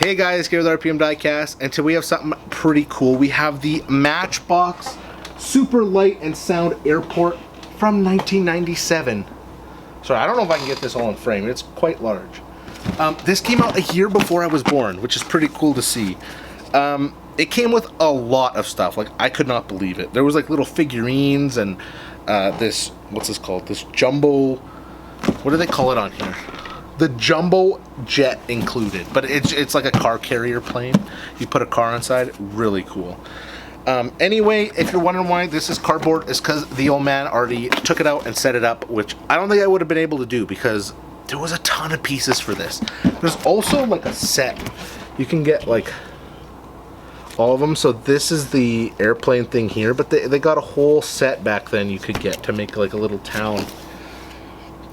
Hey guys, here with RPM Diecast, and today we have something pretty cool. We have the Matchbox Super Light and Sound Airport from 1997. Sorry, I don't know if I can get this all in frame. It's quite large. This came out a year before I was born, which is pretty cool to see. It came with a lot of stuff. Like, I could not believe it. There was like little figurines and this, what's this called? This jumbo, what do they call it on here? The jumbo jet included, but it's like a car carrier plane. You put a car inside. Really cool. Anyway, if you're wondering why this is cardboard, it's because the old man already took it out and set it up, which I don't think I would have been able to do because there was a ton of pieces for this. There's also like a set. You can get like all of them. So this is the airplane thing here, but they got a whole set back then you could get to make like a little town.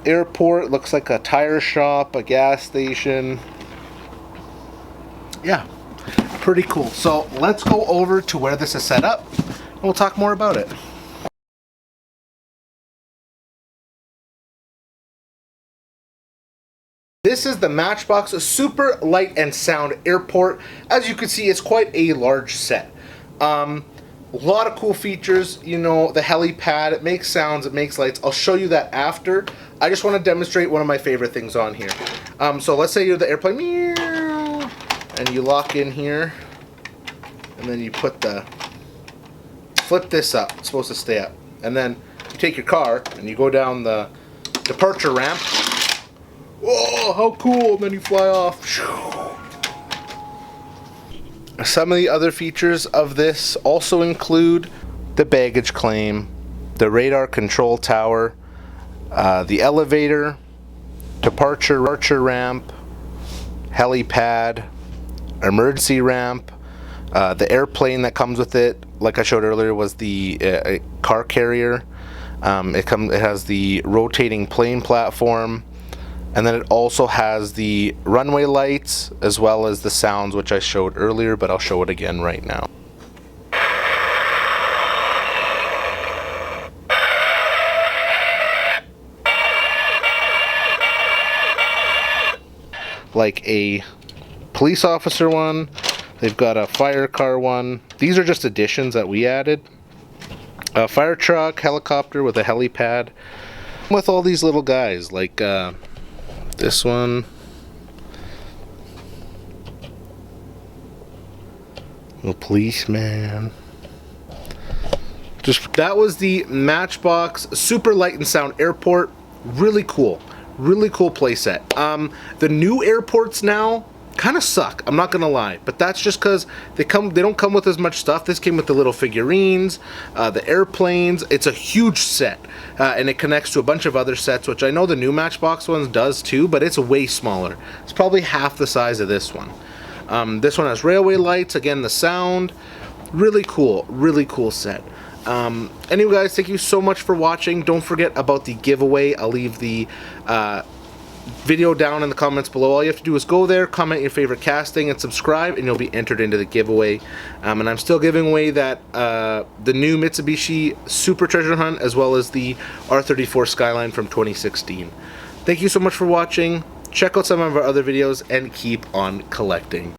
Airport looks like a tire shop, a gas station. Yeah, pretty cool. So let's go over to where this is set up and we'll talk more about it. This is the Matchbox Super Light and Sound Airport. As you can see, it's quite a large set. A lot of cool features, you know, the helipad, it makes sounds, it makes lights. I'll show you that after. I just want to demonstrate one of my favorite things on here. So let's say you're the airplane, meow, and you lock in here, and then you put flip this up, it's supposed to stay up. And then you take your car, and you go down the departure ramp. Whoa, how cool, and then you fly off. Some of the other features of this also include the baggage claim, the radar control tower, the elevator, departure ramp, helipad, emergency ramp, the airplane that comes with it, like I showed earlier, was the car carrier. It has the rotating plane platform. And then it also has the runway lights as well as the sounds, which I showed earlier, but I'll show it again right now. Like a police officer one, they've got a fire car one. These are just additions that we added. A fire truck, helicopter with a helipad, with all these little guys like this one, little policeman. That was the Matchbox Super Light and Sound Airport. Really cool playset. The new airports now kind of suck, I'm not gonna lie, but that's just because they don't come with as much stuff. This came with the little figurines, the airplanes. It's a huge set, and it connects to a bunch of other sets, which I know the new Matchbox ones does too, but it's way smaller. It's probably half the size of this one. This one has railway lights, again the sound. Really cool set. Anyway guys, thank you so much for watching. Don't forget about the giveaway. I'll leave the video down in the comments below. All you have to do is go there, comment your favorite casting, and subscribe, and you'll be entered into the giveaway. And I'm still giving away that the new Mitsubishi Super Treasure Hunt as well as the R34 Skyline from 2016. Thank you so much for watching. Check out some of our other videos and keep on collecting.